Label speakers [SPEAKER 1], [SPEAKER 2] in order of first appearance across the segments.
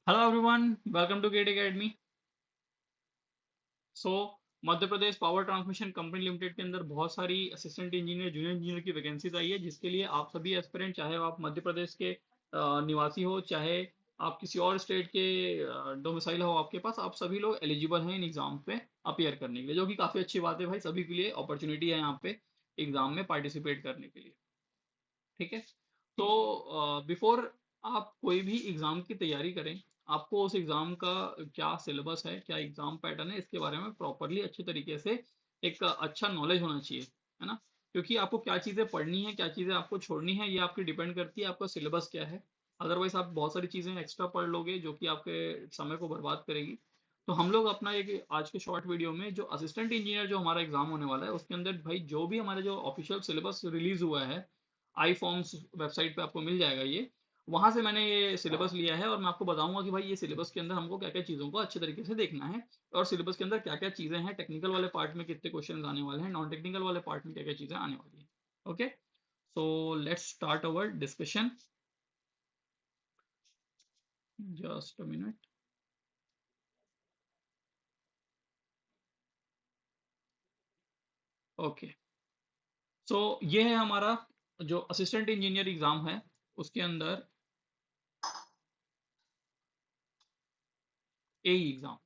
[SPEAKER 1] Hello everyone, welcome to GATE Academy. So Madhya Pradesh power transmission company limited के अंदर बहुत सारी असिस्टेंट इंजीनियर, जूनियर इंजीनियर की वैकेंसीज आई है, जिसके लिए आप सभी एस्पिरेंट, चाहे आप मध्य प्रदेश के निवासी हो, चाहे आप किसी और स्टेट के डोमिसाइल हो आपके पास, आप सभी लोग एलिजिबल हैं इन एग्जाम पे अपियर करने के लिए, जो कि काफ़ी अच्छी बात है भाई। सभी के लिए अपॉर्चुनिटी है यहाँ पे एग्जाम में पार्टिसिपेट करने के लिए। ठीक है। तो बिफोर आप कोई भी एग्जाम की तैयारी करें, आपको उस एग्जाम का क्या सिलेबस है, क्या एग्जाम पैटर्न है, इसके बारे में प्रॉपरली अच्छे तरीके से एक अच्छा नॉलेज होना चाहिए, है ना। क्योंकि आपको क्या चीज़ें पढ़नी है, क्या चीज़ें आपको छोड़नी है, ये आपकी डिपेंड करती है आपका सिलेबस क्या है। अदरवाइज आप बहुत सारी चीज़ें एक्स्ट्रा पढ़ लोगे जो कि आपके समय को बर्बाद करेगी। तो हम लोग अपना एक आज के शॉर्ट वीडियो में जो असिस्टेंट इंजीनियर जो हमारा एग्जाम होने वाला है, उसके अंदर भाई जो भी हमारे जो ऑफिशियल सिलेबस रिलीज हुआ है, आई फॉर्म्स वेबसाइट पे आपको मिल जाएगा ये। वहां से मैंने ये सिलेबस लिया है और मैं आपको बताऊंगा कि भाई ये सिलेबस के अंदर हमको क्या क्या चीज़ों को अच्छे तरीके से देखना है, और सिलेबस के अंदर क्या क्या चीज़ें हैं, टेक्निकल वाले पार्ट में कितने क्वेश्चन आने वाले हैं, नॉन टेक्निकल वाले पार्ट में क्या क्या चीज़ें आने वाली है। Okay, so let's start our discussion. Just a minute. Okay, so ये है हमारा जो असिस्टेंट इंजीनियर एग्जाम है, उसके अंदर ए एग्जाम।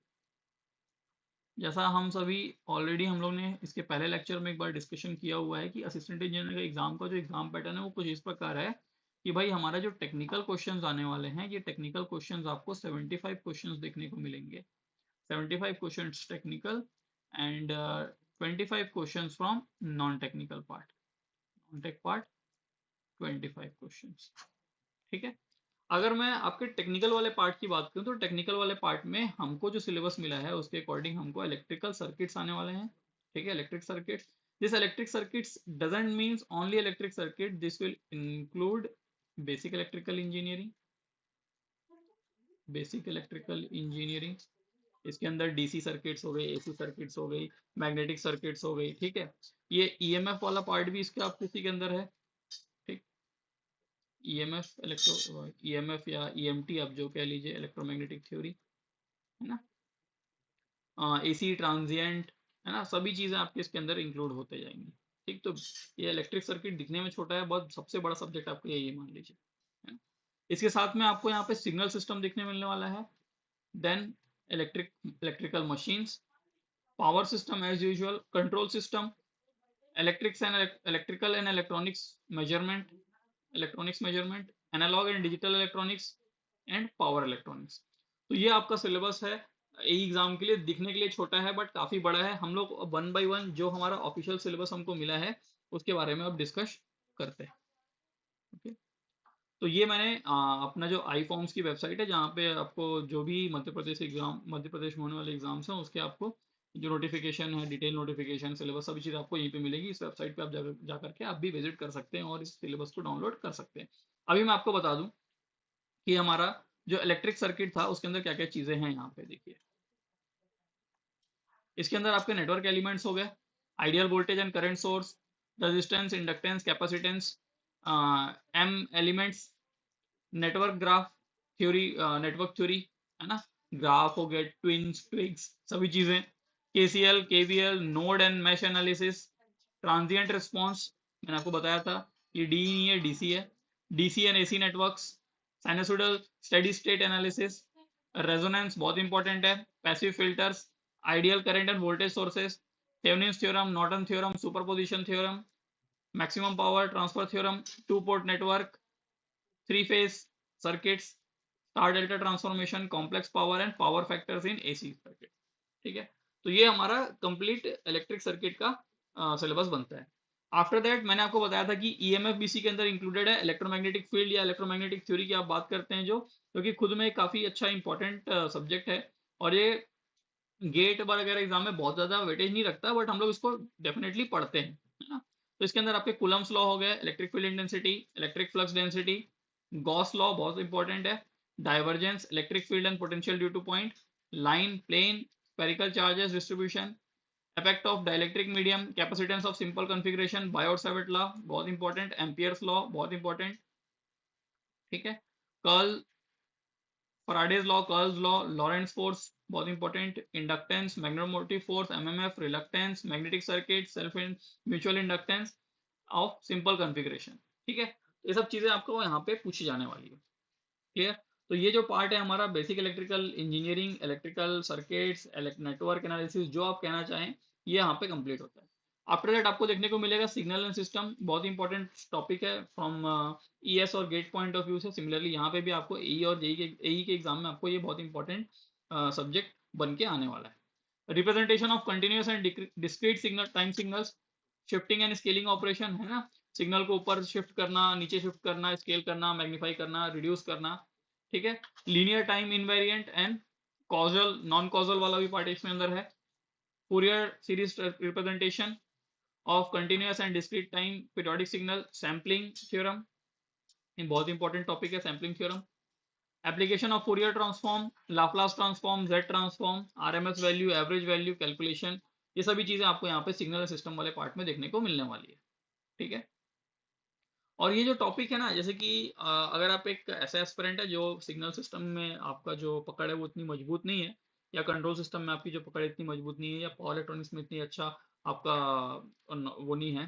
[SPEAKER 1] जैसा हम सभी ऑलरेडी हम लोग ने इसके पहले लेक्चर में एक बार डिस्कशन किया हुआ है कि असिस्टेंट इंजीनियर का एग्जाम का जो एग्जाम पैटर्न है वो कुछ इस प्रकार है कि भाई हमारा जो टेक्निकल क्वेश्चंस आने वाले हैं, ये टेक्निकल क्वेश्चंस आपको 75 क्वेश्चंस देखने को मिलेंगे। 75 questions technical and 25 questions from non technical part. Non tech part 25 questions. ठीक है। अगर मैं आपके टेक्निकल वाले पार्ट की बात करूं, तो टेक्निकल वाले पार्ट में हमको जो सिलेबस मिला है उसके अकॉर्डिंग हमको इलेक्ट्रिकल सर्किट्स आने वाले हैं। ठीक है, electric circuits. This electric circuits doesn't means only electric circuit, this will include basic electrical engineering. Basic electrical engineering इसके अंदर डीसी सर्किट्स हो गई, एसी सर्किट्स हो गई, मैग्नेटिक सर्किट्स हो गई। ठीक है। ये ईएमएफ वाला पार्ट भी इसके आप किसी के अंदर है। ठीक। ईएमएफ इलेक्ट्रो ईएमएफ या ईएमटी आप जो कह लीजिए, इलेक्ट्रोमैग्नेटिक थ्योरी, है ना। एसी ट्रांजिएंट, है ना, सभी चीजें आपके इसके अंदर इंक्लूड होते जाएंगी। ठीक। तो ये इलेक्ट्रिक सर्किट दिखने में छोटा है, बहुत सबसे बड़ा सब्जेक्ट आपको यही मान लीजिए, है ना? इसके साथ में आपको यहाँ पे सिग्नल सिस्टम दिखने मिलने वाला है। Then electrical machines, power system as usual, control system, electrical and electronics measurement, analogue and digital electronics and power electronics. तो ये आपका सिलेबस है। एग्जाम के लिए दिखने के लिए छोटा है बट काफी बड़ा है। हम लोग वन बाय वन जो हमारा ऑफिशियल सिलेबस हमको मिला है उसके बारे में अब डिस्कस करते हैं। ओके। तो ये मैंने अपना जो आई फॉर्म्स की वेबसाइट है, जहाँ पे आपको जो भी मध्य प्रदेश में होने वाले एग्जाम्स हैं उसके आपको जो नोटिफिकेशन है, डिटेल नोटिफिकेशन, सिलेबस, सभी चीज़ आपको यहीं पे मिलेगी। इस वेबसाइट पे आप जा करके आप भी विजिट कर सकते हैं और इस सिलेबस को डाउनलोड कर सकते हैं। अभी मैं आपको बता दूं कि हमारा जो इलेक्ट्रिक सर्किट था उसके अंदर क्या क्या चीज़ें हैं। यहाँ पे देखिए, इसके अंदर आपके नेटवर्क एलिमेंट्स हो गए, ideal voltage and current source, resistance, inductance, capacitance, M elements, network graph theory, network theory, है ना, ग्राफ हो गए, ट्विंस, ट्विग्स, सभी चीजें, KCL, KVL, node and mesh analysis, transient response, मैंने आपको बताया था ये डी नहीं है, डीसी है, DC and AC networks, sinusoidal steady state analysis, resonance बहुत इंपॉर्टेंट है, passive filters, ideal current end voltage sources, Thevenin's theorem, Norton theorem, superposition theorem, maximum power transfer theorem, two port network, three phase circuits, star delta transformation, complex power and power factors in AC circuit. ठीक है। तो ये हमारा complete electric circuit का syllabus बनता है। After that मैंने आपको बताया था कि ईएमएफ बीसी के अंदर इंक्लूडेड है, इलेक्ट्रोमैग्नेटिक फील्ड या इलेक्ट्रोमैग्नेटिक थ्योरी की आप बात करते हैं, जो क्योंकि खुद में काफी अच्छा इंपॉर्टेंट सब्जेक्ट है, और ये गेट वगैरह एग्जाम में बहुत ज्यादा वेटेज नहीं रखता, बट हम लोग इसको डेफिनेटली पढ़ते हैं, है ना। तो इसके अंदर आपके कूलम्स लॉ हो गए, electric field intensity, electric flux density, Gauss law बहुत इंपॉर्टेंट है, divergence, electric field and potential due to point, line, plane, spherical charges distribution, effect of dielectric medium, capacitance of simple configuration, Biot Savart law बहुत important, Ampere's law बहुत important. ठीक है। Curl Faraday's law, curl's law, Lorentz force बहुत important, inductance, magnetomotive force, MMF, reluctance, magnetic circuit, self mutual inductance of simple configuration. ठीक है, ये सब चीजें आपको यहाँ पे पूछी जाने वाली है। क्लियर? तो ये जो पार्ट है हमारा basic electrical engineering, electrical circuits, network analysis, जो आप कहना चाहें, ये यहाँ पे कंप्लीट होता है। आफ्टर दैट आपको देखने को मिलेगा सिग्नल एंड सिस्टम, बहुत इंपॉर्टेंट टॉपिक है फ्रॉम ईएस और गेट पॉइंट ऑफ व्यू से। सिमिलरली यहाँ पे भी आपको एई और जेई के एग्जाम में आपको ये बहुत इंपॉर्टेंट सब्जेक्ट बन के आने वाला है। Representation of continuous and discrete signal, time signals, shifting and scaling operation है ना, सिग्नल को ऊपर शिफ्ट करना, नीचे शिफ्ट करना, स्केल करना, मैग्नीफाई करना, रिड्यूस करना। ठीक है, linear time invariant and causal, non causal वाला भी पार्ट इसमें अंदर है। Fourier series representation of continuous and discrete time periodic signal, sampling theorem, ये बहुत इंपॉर्टेंट टॉपिक है sampling theorem. Application of Fourier transform, Laplace transform, Z transform, RMS value, average value calculation, ये सभी चीजें आपको यहाँ पे सिग्नल सिस्टम वाले पार्ट में देखने को मिलने वाली है। ठीक है, और ये जो टॉपिक है ना, जैसे कि अगर आप एक ऐसा एस्पिरेंट है जो सिग्नल सिस्टम में आपका जो पकड़ है वो इतनी मजबूत नहीं है, या कंट्रोल सिस्टम में आपकी जो पकड़ इतनी मजबूत नहीं है, या पावर इलेक्ट्रॉनिक्स में इतनी अच्छा आपका वो नहीं है,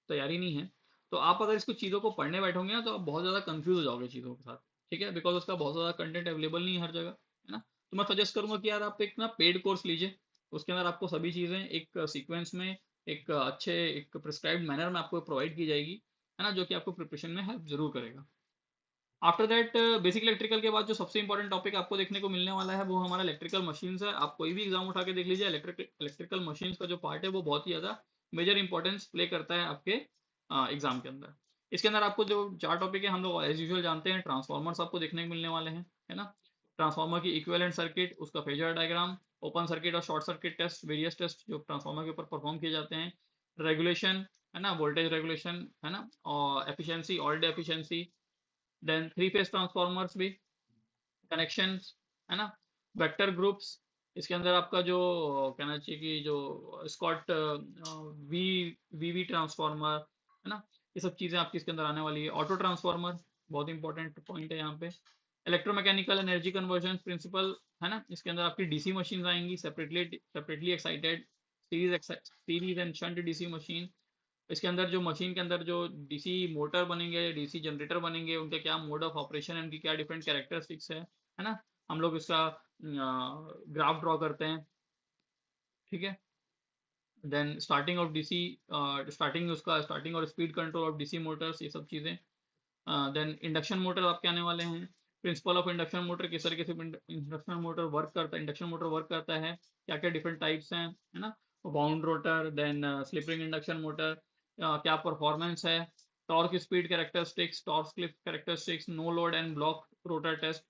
[SPEAKER 1] तैयारी नहीं है, तो आप अगर इसको चीज़ों को पढ़ने बैठोगे ना तो आप बहुत ज़्यादा कंफ्यूज हो जाओगे चीज़ों के साथ। ठीक है, बिकॉज उसका बहुत ज़्यादा कंटेंट अवेलेबल नहीं है हर जगह, है ना। तो मैं सजेस्ट करूंगा कि यार आप एक ना पेड कोर्स लीजिए, उसके अंदर आपको सभी चीज़ें एक सीक्वेंस में, एक अच्छे एक प्रिस्क्राइब्ड मैनर में आपको प्रोवाइड की जाएगी, है ना, जो कि आपको प्रिपरेशन में हेल्प जरूर करेगा। आफ्टर दैट बेसिक इलेक्ट्रिकल के बाद जो सबसे इंपॉर्टेंट टॉपिक आपको देखने को मिलने वाला है वो हमारा इलेक्ट्रिकल मशीन्स है। आप कोई भी एग्जाम उठा के देख लीजिए, इलेक्ट्रिकल मशीन्स का जो पार्ट है वो बहुत ही ज़्यादा मेजर इंपॉर्टेंस प्ले करता है आपके एग्जाम के अंदर। इसके अंदर आपको जो चार टॉपिक है हम लोग एज यूजुअल जानते हैं, ट्रांसफॉर्मर्स आपको देखने को मिलने वाले हैं, है ना, ट्रांसफॉर्मर की इक्विवेलेंट सर्किट, उसका फेजर डायग्राम, ओपन सर्किट और short circuit test, various test जो ट्रांसफॉर्मर के ऊपर परफॉर्म किए जाते हैं, रेगुलेशन, है ना, वोल्टेज रेगुलेशन, है ना, और efficiency, all day efficiency, then three phase transformers भी, कनेक्शंस, है ना, वेक्टर ग्रुप्स, इसके अंदर आपका जो कहना चाहिए कि जो स्कॉट वी वीवी ट्रांसफॉर्मर, है ना, ये सब चीज़ें आपकी इसके अंदर आने वाली है। ऑटो ट्रांसफॉर्मर बहुत इंपॉर्टेंट पॉइंट है यहाँ पे। इलेक्ट्रोमैकेनिकल एनर्जी कन्वर्जन प्रिंसिपल, है ना, इसके अंदर आपकी डीसी मशीन आएंगी, separately excited, series and shunt DC machine. इसके अंदर जो मशीन के अंदर जो डीसी मोटर बनेंगे, डीसी जनरेटर बनेंगे, उनके क्या मोड ऑफ ऑपरेशन है, उनकी क्या डिफरेंट कैरेक्टरिस्टिक्स है ना, हम लोग इसका ग्राफ ड्रॉ करते हैं। ठीक है, then starting of DC, starting और speed control of DC motors, ये सब चीज़ें। देन इंडक्शन मोटर आपके आने वाले हैं, प्रिंसिपल ऑफ इंडक्शन मोटर, किस तरीके से इंडक्शन मोटर वर्क करता है, इंडक्शन मोटर वर्क करता है, क्या क्या डिफरेंट टाइप्स हैं, है ना, bound rotor, then slip ring induction motor, क्या परफॉर्मेंस है, torque speed characteristics, torque slip characteristics, no load and block rotor test.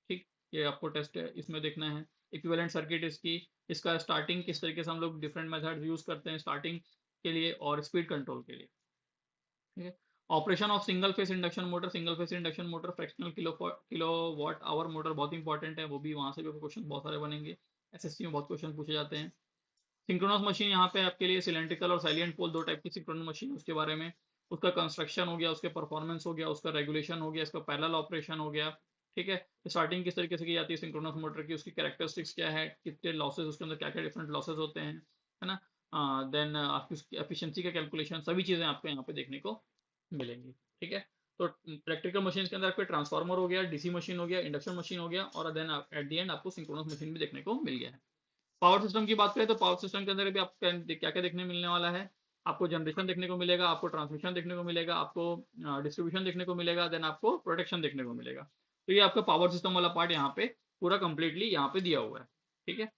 [SPEAKER 1] ठीक, ये आपको टेस्ट है इसमें देखना है। इक्विवेलेंट सर्किट इसकी, इसका स्टार्टिंग किस तरीके से हम लोग डिफरेंट मेथड यूज करते हैं स्टार्टिंग के लिए और स्पीड कंट्रोल के लिए। ठीक है, operation of single phase induction motor, single phase induction motor, fractional kilo watt hour motor बहुत इंपॉर्टेंट है, वो भी वहां से भी क्वेश्चन बहुत सारे बनेंगे, एसएससी में बहुत क्वेश्चन पूछे जाते हैं। सिंक्रोनस मशीन यहाँ पे आपके लिए सिलेंड्रिकल और साइलेंट पोल, दो टाइप की सिंक्रोनस मशीन, उसके बारे में, उसका कंस्ट्रक्शन हो गया, उसके परफॉर्मेंस हो गया, उसका रेगुलेशन हो गया, इसका पैरेलल ऑपरेशन हो गया। ठीक है, स्टार्टिंग किस तरीके से की जाती है सिंक्रोनस मोटर की, उसकी कैरेक्टरिस्टिक्स क्या है, कितने लॉसेज उसके अंदर, क्या क्या डिफरेंट लॉसेज होते हैं, है ना, देन आपकी उसकी एफिशिएंसी का कैलकुलेशन, सभी चीज़ें आपको यहाँ पे देखने को मिलेंगी। ठीक है, तो इलेक्ट्रिकल मशीन के अंदर आपके ट्रांसफार्मर हो गया, डीसी मशीन हो गया, इंडक्शन मशीन हो गया, और देन एट द एंड आपको सिंक्रोनस मशीन भी देखने को मिल गया है। पावर सिस्टम की बात करें तो पावर सिस्टम के अंदर भी आपको क्या क्या देखने मिलने वाला है, आपको जनरेशन देखने को मिलेगा, आपको ट्रांसमिशन देखने को मिलेगा, आपको डिस्ट्रीब्यूशन देखने को मिलेगा, देन आपको प्रोटेक्शन देखने को मिलेगा। तो ये आपका पावर सिस्टम वाला पार्ट यहाँ पे पूरा कंप्लीटली यहाँ पे दिया हुआ है। ठीक है,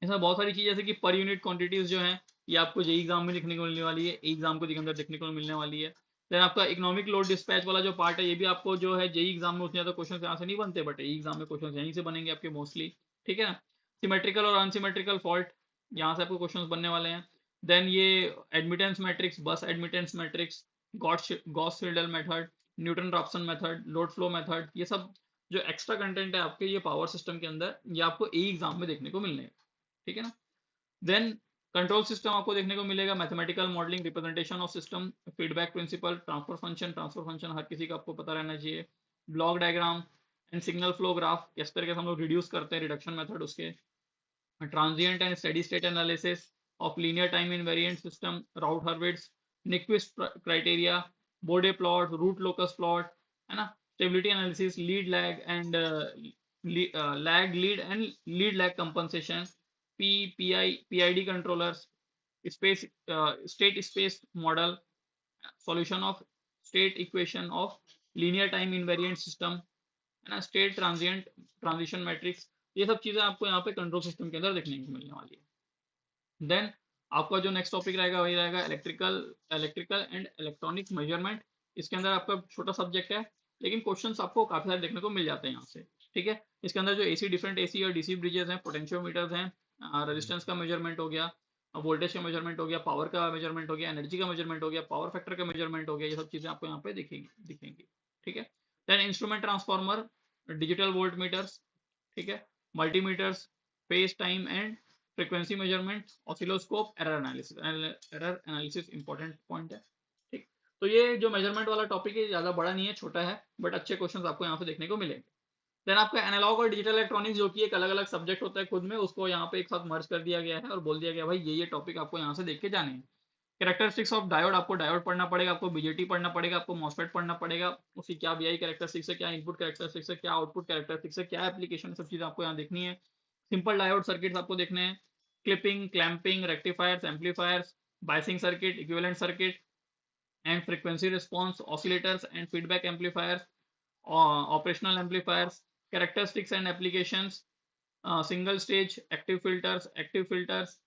[SPEAKER 1] इसमें बहुत सारी चीज़ जैसे कि पर यूनिट क्वांटिटीज जो हैं ये आपको जेई एग्जाम में देखने को मिलने वाली है, एग्जाम को अंदर देखने को मिलने वाली है। देन आपका इकोनॉमिक लोड डिस्पैच वाला जो पार्ट है ये भी आपको जो है जेई एग्जाम में उतने ज़्यादा क्वेश्चन यहाँ से नहीं बनते, बट एग्जाम में क्वेश्चन यहीं से बनेंगे आपके मोस्टली। ठीक है ना, सिमेट्रिकल और अनसिमेट्रिकल फॉल्ट, यहाँ से आपको क्वेश्चन बनने वाले हैं। देन ये admittance matrix, bus admittance matrix, Gauss Seidel method, Newton Raphson method, load flow method, ये सब जो एक्स्ट्रा कंटेंट है आपके ये पावर सिस्टम के अंदर ये आपको ए एग्जाम में देखने को मिलने हैं। ठीक है ना, देन कंट्रोल सिस्टम आपको देखने को मिलेगा, mathematical modelling, representation of system, feedback principle, transfer function हर किसी का आपको पता रहना चाहिए, block diagram, and signal flow graph, किस तरीके से हम लोग रिड्यूस करते हैं, रिडक्शन मेथड उसके, transient and steady state analysis of linear time invariant system, route Hurwitz, Nyquist criteria, Bode plot, root locus plot, है ना, stability analysis, lead lag and lag lead and lead lag compensation, PID controllers, space state space model, solution of state equation of linear time invariant system, है ना, state transient transition matrix, ये सब चीजें आपको यहाँ पे कंट्रोल सिस्टम के अंदर देखने को मिलने वाली है। देन आपका जो नेक्स्ट टॉपिक रहेगा वही रहेगा electrical electrical and electronic measurement. इसके अंदर आपका छोटा सब्जेक्ट है, लेकिन क्वेश्चंस आपको काफी सारे देखने को मिल जाते हैं यहाँ से। ठीक है, इसके अंदर जो एसी डिफरेंट एसी और डीसी ब्रिजेस हैं, पोटेंशियोमीटर्स हैं, रेजिस्टेंस का मेजरमेंट हो गया, वोल्टेज का मेजरमेंट हो गया, पावर का मेजरमेंट हो गया, एनर्जी का मेजरमेंट हो गया, पावर फैक्टर का मेजरमेंट हो गया, ये सब चीजें आपको यहाँ पे दिखेंगी दिखेंगी। ठीक है, then instrument transformer, digital volt meters, ठीक है, multimeters, phase time and frequency measurement, oscilloscope, error analysis important point है। ठीक, तो ये जो मेजरमेंट वाला टॉपिक है ज्यादा बड़ा नहीं है, छोटा है, बट अच्छे क्वेश्चंस आपको यहाँ पे देखने को मिलेंगे। देन आपका एनालॉग और डिजिटल इलेक्ट्रॉनिक्स जो कि एक अलग अलग सब्जेक्ट होता है खुद में, उसको यहाँ पे एक साथ मर्ज कर दिया गया है और बोल दिया गया भाई ये टॉपिक आपको यहाँ से देख के जाने हैं। कैरेक्टरिस्टिक्स ऑफ डायोड, आपको डायोड पढ़ना पड़ेगा, आपको बीजेटी पढ़ना पड़ेगा, आपको मॉसफेट पढ़ना पड़ेगा, उसकी क्या वीआई कैरेक्टरिस्टिक्स है, क्या इनपुट कैरेक्टरिस्टिक्स है, क्या आउटपुट कैरेक्टरिस्टिक्स है, क्या एप्लीकेशन, सब चीजें आपको यहाँ देखनी है। सिंपल डायोड सर्किट्स आपको देखने हैं, clipping, clamping, rectifiers, amplifiers, biasing circuit, equivalent circuit and frequency response, oscillators and feedback amplifiers, operational amplifiers, characteristics and applications, single stage, active filters,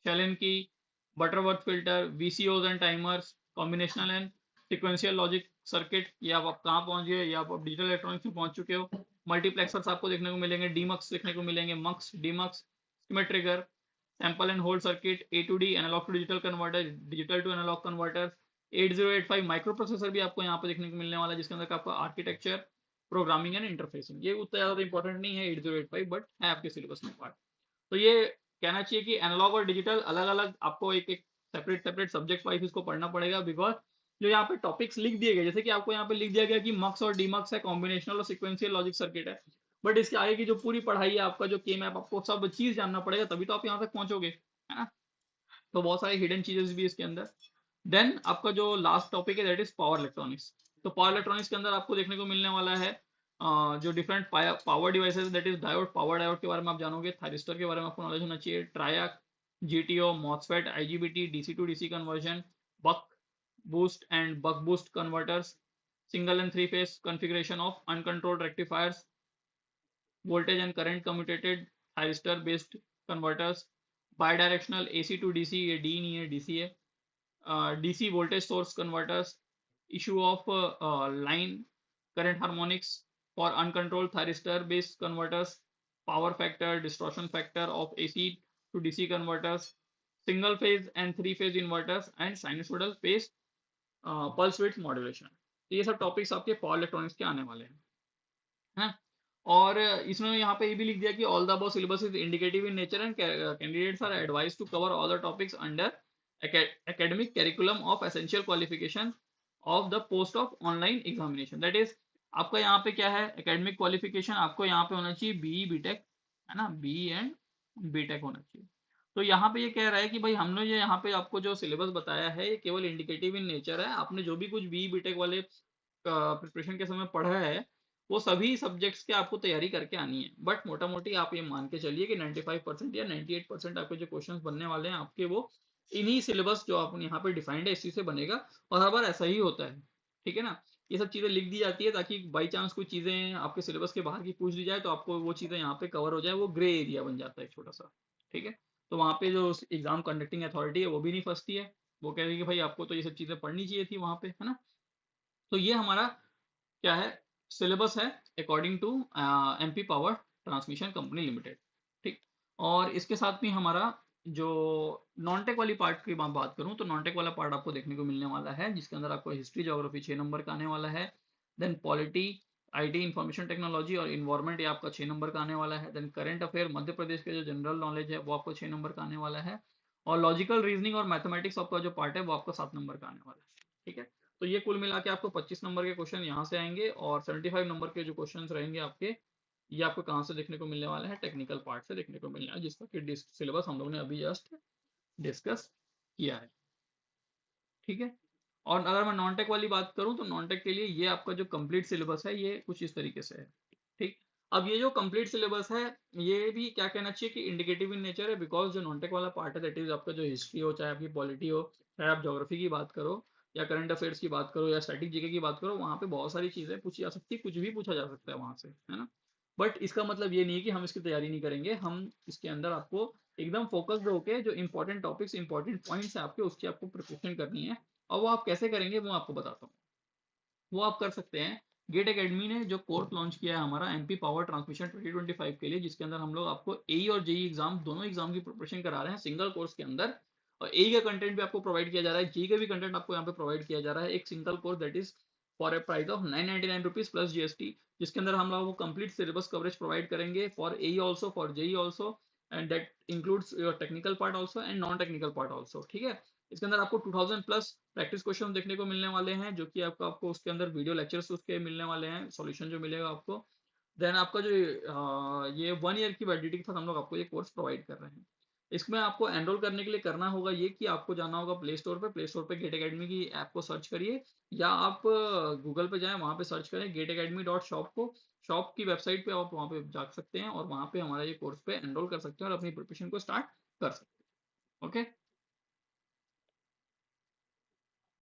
[SPEAKER 1] Shalin key, Butterworth filter, VCOs and timers, combinational and sequential logic circuit, ये आप कहाँ पहुंच गए, ये आप digital electronics में पहुंच चुके हो। मल्टीप्लेक्सर्स आपको देखने को मिलेंगे, डीमक्स देखने को मिलेंगे, mux, demux, Schmitt trigger, sample and hold circuit, A to D analog to digital converter, digital to analog converter, 8085 microprocessor भी आपको यहाँ पे देखने को मिलने वाला है, जिसके अंदर आपका आर्किटेक्चर, प्रोग्रामिंग एंड इंटरफेसिंग, ये उतना ज्यादा इंपॉर्टेंट नहीं है 8085, बट है आपके सिलेबस में पार्ट। तो ये कहना चाहिए कि एनालॉग और डिजिटल अलग अलग आपको एक एक सेपरेट सेपरेट सब्जेक्ट वाइज इसको पढ़ना पड़ेगा, बिकॉज जो यहाँ पे टॉपिक्स लिख दिए गए, जैसे कि आपको यहाँ पे लिख दिया गया कि मक्स और डीमक्स है, कॉम्बिनेशनल और सिक्वेंशियल लॉजिक सर्किट है, बट इसके आगे की जो पूरी पढ़ाई है आपका जो के मैप, आपको सब चीज जानना पड़ेगा, तभी तो आप यहाँ तक पहुंचोगे, है ना। तो बहुत सारे हिडन चीजेस भी इसके अंदर। देन आपका जो लास्ट टॉपिक है दैट इज पावर इलेक्ट्रॉनिक्स। तो पावर इलेक्ट्रॉनिक्स के अंदर आपको देखने को मिलने वाला है जो different power devices, that is diode, power diode के बारे में आप जानोगे, थायरिस्टर के बारे में आपको नॉलेज होना चाहिए, triac, GTO, MOSFET, IGBT, DC to DC conversion, buck boost and buck boost converters, single and three phase configuration of uncontrolled rectifiers, voltage and current commutated thyristor based converters, bidirectional AC to DC, ये D नहीं है DC है, DC voltage source converters, issue of line current harmonics for uncontrolled thyristor based converters, power factor, distortion factor of AC to DC converters, single phase and three phase inverters and sinusoidal phase pulse width modulation। ये सब topics आपके power electronics के आने वाले हैं, है ना। और इसमें यहाँ पे ये भी लिख दिया कि all the above syllabus is indicative in nature and candidates are advise to cover all the topics under academic curriculum of essential qualification of the post of online examination. That is आपका यहाँ पे क्या है, academic qualification आपको यहाँ पे होना चाहिए बीई बीटेक, है ना, बीई एंड बीटेक होना चाहिए। तो यहाँ पे ये कह रहा है कि भाई हमने ये यहाँ पे आपको जो सिलेबस बताया है ये केवल इंडिकेटिव इन नेचर है, आपने जो भी कुछ बीई बीटेक वाले प्रिपरेशन के समय पढ़ा है वो सभी सब्जेक्ट्स के आपको तैयारी करके आनी है, बट मोटा मोटी आप ये मान के चलिए कि 95% या 98% आपके जो क्वेश्चंस बनने वाले हैं आपके वो इन्हीं सिलेबस जो आपने यहाँ पे डिफाइंड है इसी से बनेगा, और हर बार ऐसा ही होता है। ठीक है ना, ये सब चीजें लिख दी जाती है ताकि बाई चांस कोई चीजें आपके सिलेबस के बाहर की पूछ दी जाए तो आपको वो चीजें यहाँ पे कवर हो जाए, वो ग्रे एरिया बन जाता है छोटा सा। ठीक है, तो वहाँ पे जो एग्जाम कंडक्टिंग अथॉरिटी है वो भी नहीं फंसती है, वो कह रही है कि भाई आपको तो ये सब चीजें पढ़नी चाहिए थी वहाँ पे, है ना। तो ये हमारा क्या है, सिलेबस है according to MP power transmission company limited. ठीक, और इसके साथ में हमारा जो नॉन टेक वाली पार्ट की बात करूं तो नॉन टेक वाला पार्ट आपको देखने को मिलने वाला है, जिसके अंदर आपको हिस्ट्री ज्योग्राफी 6 नंबर का आने वाला है, then polity, IT information technology और इन्वायरमेंट ये आपका 6 नंबर का आने वाला है, then current affair Madhya Pradesh के जो जनरल नॉलेज है वो आपको 6 नंबर का आने वाला है, और लॉजिकल रीजनिंग और मैथमेटिक्स आपका जो पार्ट है वो आपको 7 नंबर का आने वाला है। ठीक है, तो ये कुल मिला के आपको 25 नंबर के क्वेश्चन यहाँ से आएंगे, और 75 नंबर के जो क्वेश्चन रहेंगे आपके, ये आपको कहाँ से देखने को मिलने वाले हैं, टेक्निकल पार्ट से देखने को मिलने वाला है, जिसका कि सिलेबस हम लोग ने अभी जस्ट डिस्कस किया है। ठीक है। और अगर मैं नॉन टेक वाली बात करूं तो नॉन टेक के लिए ये आपका जो कंप्लीट सिलेबस है ये कुछ इस तरीके से है। ठीक। अब ये जो कंप्लीट सिलेबस है, ये भी क्या कहना चाहिए कि इंडिकेटिव इन नेचर है, बिकॉज जो नॉन टेक वाला पार्ट है दैट इज आपका जो हिस्ट्री हो, चाहे आपकी पॉलिटी हो, चाहे आप ज्योग्राफी की बात करो, या करंट अफेयर्स की बात करो, या स्टैटिक जीके की बात करो, वहाँ पे बहुत सारी चीजें पूछी जा सकती है, कुछ भी पूछा जा सकता है वहां से, है ना। बट इसका मतलब ये नहीं है कि हम इसकी तैयारी नहीं करेंगे, हम इसके अंदर आपको एकदम फोकस्ड होके जो इंपॉर्टेंट टॉपिक्स, इंपॉर्टेंट पॉइंट्स है आपके, उसकी आपको प्रिपरेशन करनी है। और वो आप कैसे करेंगे वो आपको बताता हूँ। वो आप कर सकते हैं, गेट एकेडमी ने जो कोर्स लॉन्च किया है हमारा एमपी पावर ट्रांसमिशन 2025 के लिए, जिसके अंदर हम लोग आपको एई और जेई एग्जाम, दोनों एग्जाम की प्रिपरेशन करा रहे हैं सिंगल कोर्स के अंदर। और एई का कंटेंट भी आपको प्रोवाइड किया जा रहा है, जेई का भी कंटेंट आपको यहाँ पे प्रोवाइड किया जा रहा है, एक single course that is for a price of 999 rupees plus GST, जिसके अंदर हम लोग कंप्लीट सिलेबस कवरेज प्रोवाइड करेंगे for AE also, for JE also, and that includes your technical part also and non technical part also. ठीक है। इसके अंदर आपको 2000 प्लस प्रैक्टिस क्वेश्चन देखने को मिलने वाले हैं, जो कि आपको आपको उसके अंदर वीडियो लेक्चर्स उसके मिलने वाले हैं, सॉल्यूशन जो मिलेगा आपको। देन आपका जो ये 1 ईयर की वैलिडिटी के साथ हम लोग आपको ये कोर्स प्रोवाइड कर रहे हैं। इसमें आपको एनरोल करने के लिए करना होगा ये कि आपको जाना होगा प्ले स्टोर पे गेट एकेडमी की ऐप को सर्च करिए, या आप गूगल पे जाएं, वहाँ पे सर्च करें गेट एकेडमी डॉट शॉप को, शॉप की वेबसाइट पे आप वहाँ पे जा सकते हैं, और वहाँ पे हमारा ये कोर्स पे एनरोल कर सकते हैं और अपनी प्रिपरेशन को स्टार्ट कर सकते हैं। ओके।